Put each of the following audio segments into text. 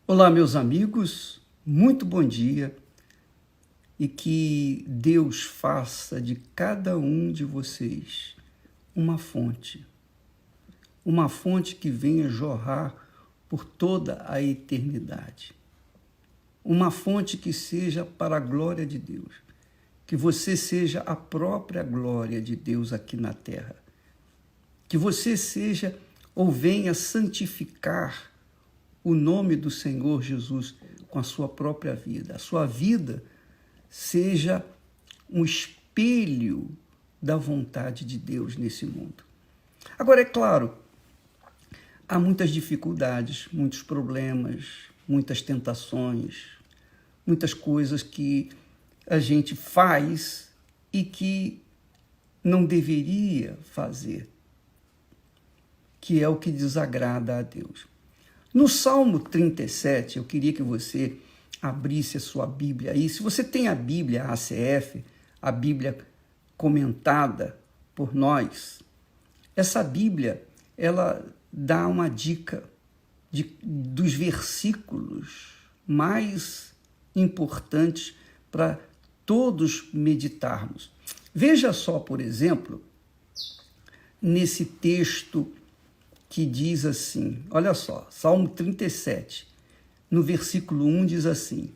Olá, meus amigos, muito bom dia e que Deus faça de cada um de vocês uma fonte que venha jorrar por toda a eternidade, uma fonte que seja para a glória de Deus, que você seja a própria glória de Deus aqui na terra, que você seja ou venha santificar o nome do Senhor Jesus com a sua própria vida. A sua vida seja um espelho da vontade de Deus nesse mundo. Agora, é claro, há muitas dificuldades, muitos problemas, muitas tentações, muitas coisas que a gente faz e que não deveria fazer, que é o que desagrada a Deus. No Salmo 37, eu queria que você abrisse a sua Bíblia aí. Se você tem a Bíblia ACF, a Bíblia comentada por nós, essa Bíblia, ela dá uma dica dos versículos mais importantes para todos meditarmos. Veja só, por exemplo, nesse texto que diz assim, olha só, Salmo 37, no versículo 1 diz assim: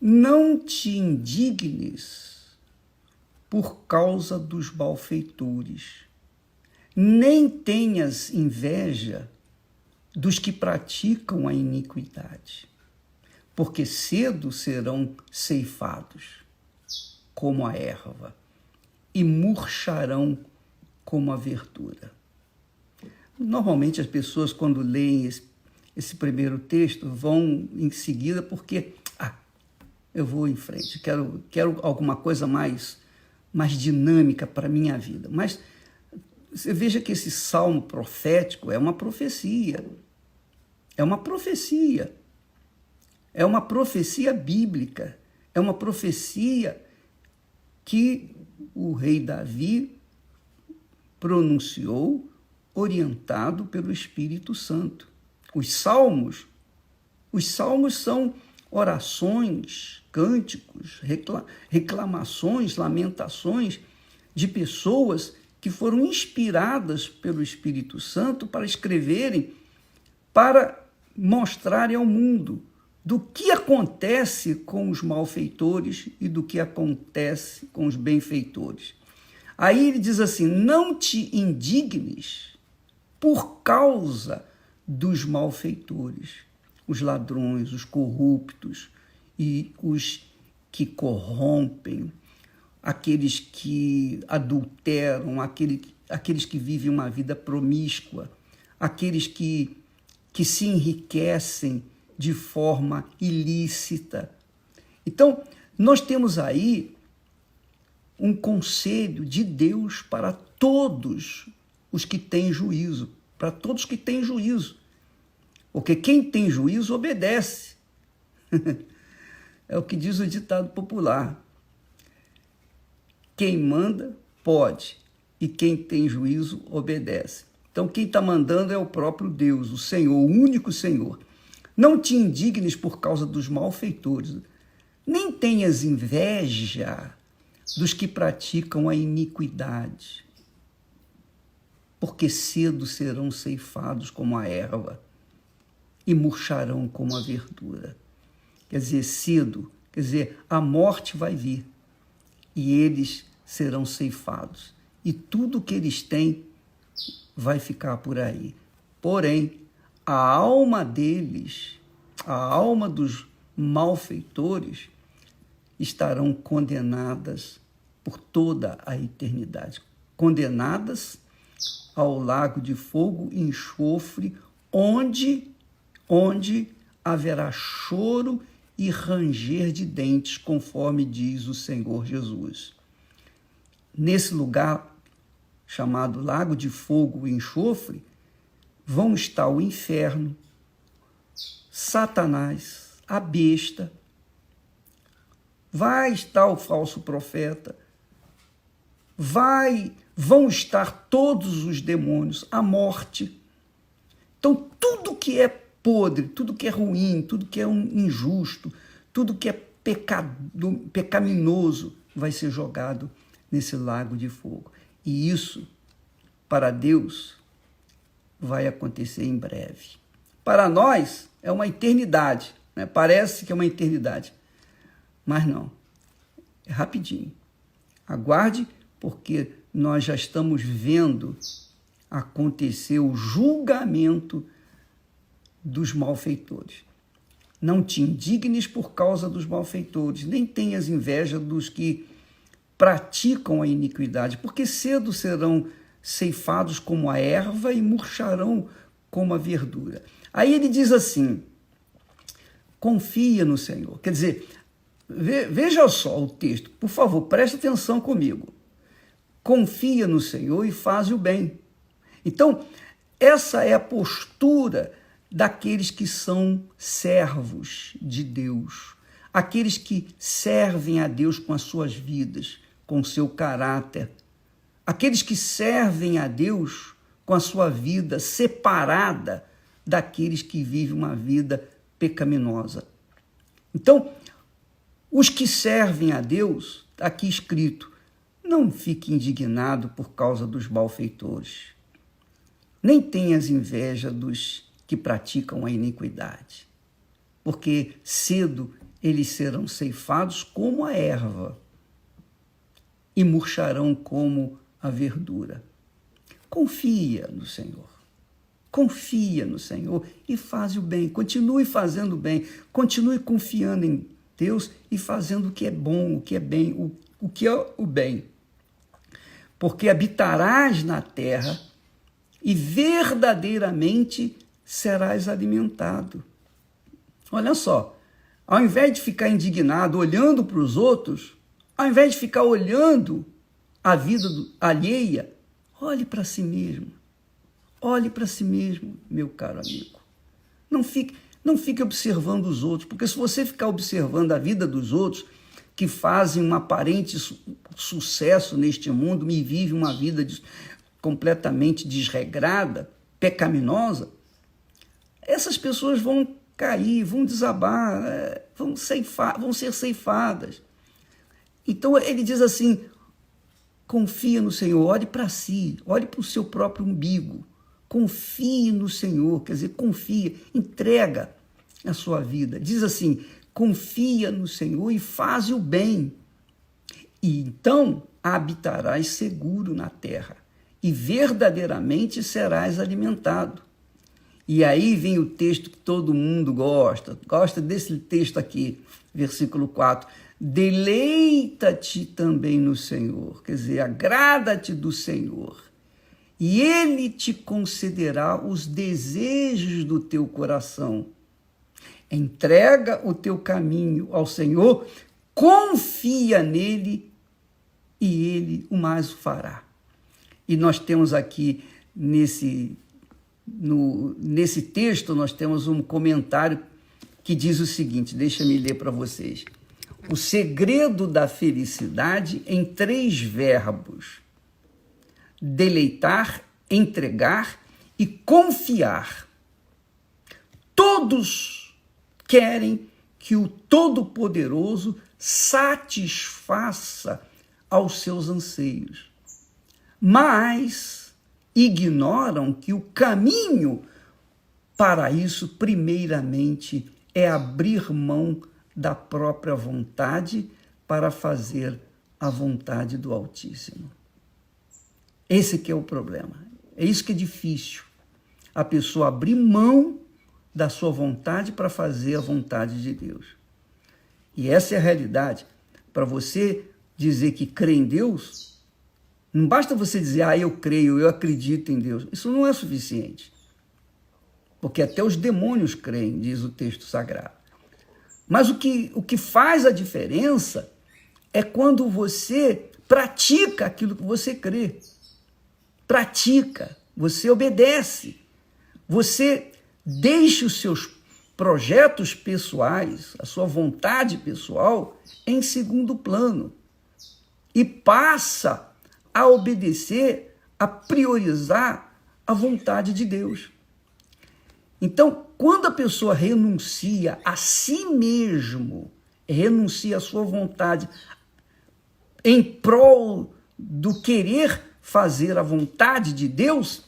não te indignes por causa dos malfeitores, nem tenhas inveja dos que praticam a iniquidade, porque cedo serão ceifados como a erva e murcharão como a verdura. Normalmente as pessoas, quando leem esse primeiro texto, vão em seguida porque eu vou em frente, quero alguma coisa mais dinâmica para a minha vida. Mas você veja que esse salmo profético é uma profecia. É uma profecia. É uma profecia bíblica. É uma profecia que o rei Davi pronunciou, orientado pelo Espírito Santo. Os salmos são orações, cânticos, reclamações, lamentações de pessoas que foram inspiradas pelo Espírito Santo para escreverem, para mostrarem ao mundo do que acontece com os malfeitores e do que acontece com os benfeitores. Aí ele diz assim: não te indignes por causa dos malfeitores, os ladrões, os corruptos e os que corrompem, aqueles que adulteram, aqueles que vivem uma vida promíscua, aqueles que se enriquecem de forma ilícita. Então, nós temos aí um conselho de Deus para todos os que têm juízo, para todos que têm juízo. Porque quem tem juízo obedece. É o que diz o ditado popular. Quem manda, pode, e quem tem juízo, obedece. Então, quem está mandando é o próprio Deus, o Senhor, o único Senhor. Não te indignes por causa dos malfeitores, nem tenhas inveja dos que praticam a iniquidade, porque cedo serão ceifados como a erva e murcharão como a verdura. Quer dizer, cedo, a morte vai vir e eles serão ceifados. E tudo que eles têm vai ficar por aí. Porém, a alma deles, a alma dos malfeitores, estarão condenadas por toda a eternidade. Condenadas ao lago de fogo e enxofre, onde haverá choro e ranger de dentes, conforme diz o Senhor Jesus. Nesse lugar chamado lago de fogo e enxofre, vão estar o inferno, Satanás, a besta, vai estar o falso profeta, vão estar todos os demônios, a morte. Então, tudo que é podre, tudo que é ruim, tudo que é injusto, tudo que é pecaminoso vai ser jogado nesse lago de fogo. E isso, para Deus, vai acontecer em breve. Para nós, é uma eternidade, né? Parece que é uma eternidade, mas não, é rapidinho. Aguarde, porque nós já estamos vendo acontecer o julgamento dos malfeitores. Não te indignes por causa dos malfeitores, nem tenhas inveja dos que praticam a iniquidade, porque cedo serão ceifados como a erva e murcharão como a verdura. Aí ele diz assim, confia no Senhor. Quer dizer, veja só o texto, por favor, preste atenção comigo. Confia no Senhor e faz o bem. Então, essa é a postura daqueles que são servos de Deus, aqueles que servem a Deus com as suas vidas, com o seu caráter, aqueles que servem a Deus com a sua vida separada daqueles que vivem uma vida pecaminosa. Então, os que servem a Deus, está aqui escrito, não fique indignado por causa dos malfeitores, nem tenhas inveja dos que praticam a iniquidade, porque cedo eles serão ceifados como a erva e murcharão como a verdura. Confia no Senhor. Confia no Senhor e faz o bem. Continue fazendo o bem. Continue confiando em Deus e fazendo o que é bom, o que é bem, o que é o bem. Porque habitarás na terra e verdadeiramente serás alimentado. Olha só, ao invés de ficar indignado olhando para os outros, ao invés de ficar olhando a vida alheia, olhe para si mesmo. Olhe para si mesmo, meu caro amigo. Não fique observando os outros, porque se você ficar observando a vida dos outros, que fazem um aparente sucesso neste mundo e vivem uma vida completamente desregrada, pecaminosa, essas pessoas vão cair, vão desabar, vão ser ceifadas. Então ele diz assim, confia no Senhor, olhe para si, olhe para o seu próprio umbigo, confie no Senhor, quer dizer, confia, entrega a sua vida. Diz assim, confia no Senhor e faz o bem, e então habitarás seguro na terra, e verdadeiramente serás alimentado. E aí vem o texto que todo mundo gosta desse texto aqui, versículo 4. Deleita-te também no Senhor, quer dizer, agrada-te do Senhor, e Ele te concederá os desejos do teu coração. Entrega o teu caminho ao Senhor, confia nele, e Ele o mais fará. E nós temos aqui, nesse texto, nós temos um comentário que diz o seguinte, deixa-me ler para vocês. O segredo da felicidade em 3 verbos: deleitar, entregar e confiar. Todos querem que o Todo-Poderoso satisfaça aos seus anseios, mas ignoram que o caminho para isso, primeiramente, é abrir mão da própria vontade para fazer a vontade do Altíssimo. Esse que é o problema. É isso que é difícil. A pessoa abrir mão da sua vontade para fazer a vontade de Deus. E essa é a realidade. Para você dizer que crê em Deus, não basta você dizer, eu creio, eu acredito em Deus. Isso não é suficiente. Porque até os demônios creem, diz o texto sagrado. Mas o que faz a diferença é quando você pratica aquilo que você crê. Pratica, você obedece, você deixa os seus projetos pessoais, a sua vontade pessoal em segundo plano e passa a obedecer, a priorizar a vontade de Deus. Então, quando a pessoa renuncia a si mesmo, renuncia à sua vontade em prol do querer fazer a vontade de Deus,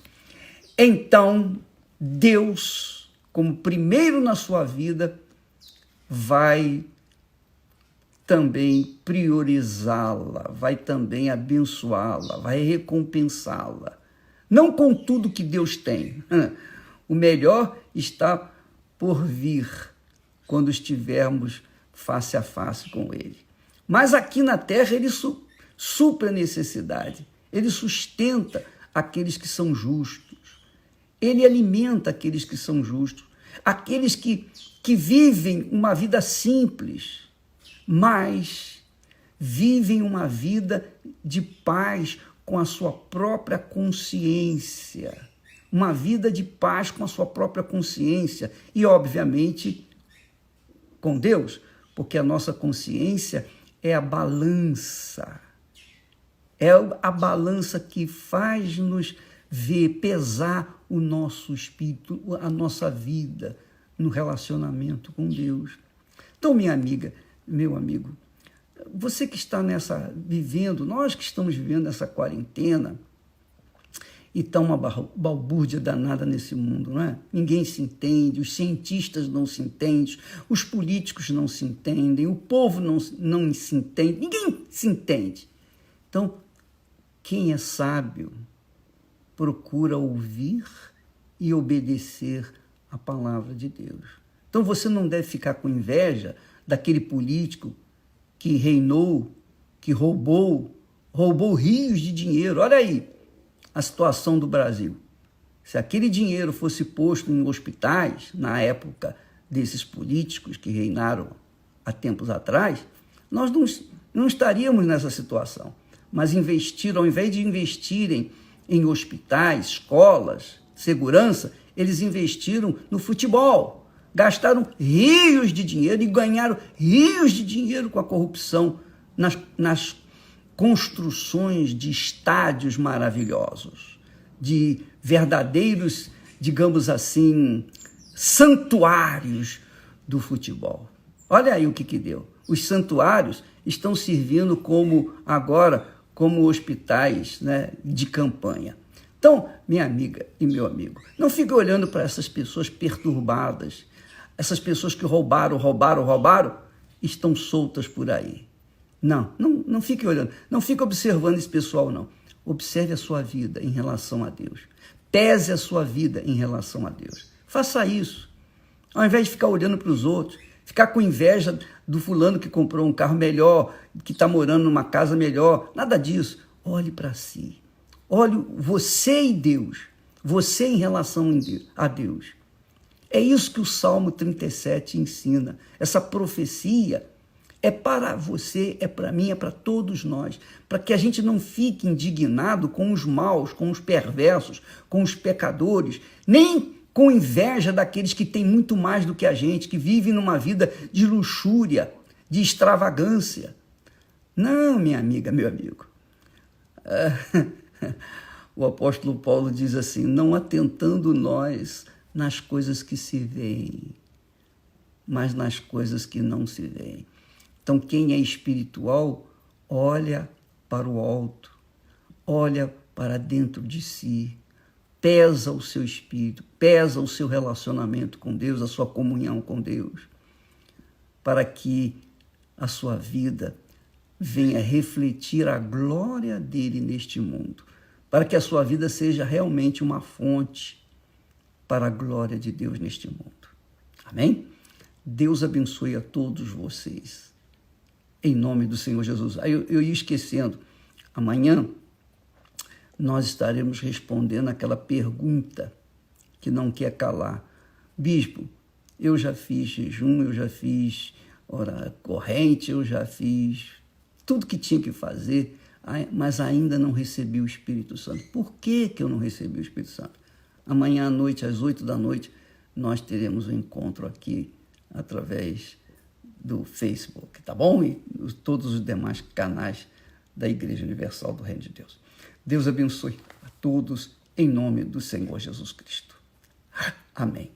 então Deus, como primeiro na sua vida, vai também priorizá-la, vai também abençoá-la, vai recompensá-la. Não com tudo que Deus tem. O melhor está por vir quando estivermos face a face com Ele. Mas aqui na terra Ele supre a necessidade, Ele sustenta aqueles que são justos, Ele alimenta aqueles que são justos, aqueles que vivem uma vida simples, mas vivem uma vida de paz com a sua própria consciência. Uma vida de paz com a sua própria consciência e, obviamente, com Deus, porque a nossa consciência é a balança. É a balança que faz-nos ver, pesar o nosso espírito, a nossa vida no relacionamento com Deus. Então, minha amiga, meu amigo, você que está vivendo, nós que estamos vivendo essa quarentena, e está uma balbúrdia danada nesse mundo, não é? Ninguém se entende, os cientistas não se entendem, os políticos não se entendem, o povo não se entende, ninguém se entende. Então, quem é sábio procura ouvir e obedecer a palavra de Deus. Então, você não deve ficar com inveja daquele político que reinou, que roubou rios de dinheiro. Olha aí a situação do Brasil. Se aquele dinheiro fosse posto em hospitais, na época desses políticos que reinaram há tempos atrás, nós não estaríamos nessa situação. Mas ao invés de investirem em hospitais, escolas, segurança, eles investiram no futebol. Gastaram rios de dinheiro e ganharam rios de dinheiro com a corrupção nas construções de estádios maravilhosos, de verdadeiros, digamos assim, santuários do futebol. Olha aí o que deu. Os santuários estão servindo como hospitais, né, de campanha. Então, minha amiga e meu amigo, não fique olhando para essas pessoas perturbadas, essas pessoas que roubaram, estão soltas por aí. Não fique olhando, não fique observando esse pessoal, não. Observe a sua vida em relação a Deus. Pese a sua vida em relação a Deus. Faça isso. Ao invés de ficar olhando para os outros, ficar com inveja do fulano que comprou um carro melhor, que está morando numa casa melhor, nada disso. Olhe para si. Olhe você e Deus. Você em relação a Deus. É isso que o Salmo 37 ensina. Essa profecia é para você, é para mim, é para todos nós, para que a gente não fique indignado com os maus, com os perversos, com os pecadores, nem com inveja daqueles que têm muito mais do que a gente, que vivem numa vida de luxúria, de extravagância. Não, minha amiga, meu amigo. O apóstolo Paulo diz assim, não atentando nós nas coisas que se veem, mas nas coisas que não se veem. Então, quem é espiritual, olha para o alto, olha para dentro de si, pesa o seu espírito, pesa o seu relacionamento com Deus, a sua comunhão com Deus, para que a sua vida venha refletir a glória dele neste mundo, para que a sua vida seja realmente uma fonte para a glória de Deus neste mundo. Amém? Deus abençoe a todos vocês. Em nome do Senhor Jesus. Aí eu ia esquecendo. Amanhã nós estaremos respondendo aquela pergunta que não quer calar. Bispo, eu já fiz jejum, eu já fiz corrente, eu já fiz tudo que tinha que fazer, mas ainda não recebi o Espírito Santo. Por que eu não recebi o Espírito Santo? Amanhã à noite, às 8h, nós teremos um encontro aqui através do Facebook, tá bom? E todos os demais canais da Igreja Universal do Reino de Deus. Deus abençoe a todos em nome do Senhor Jesus Cristo. Amém.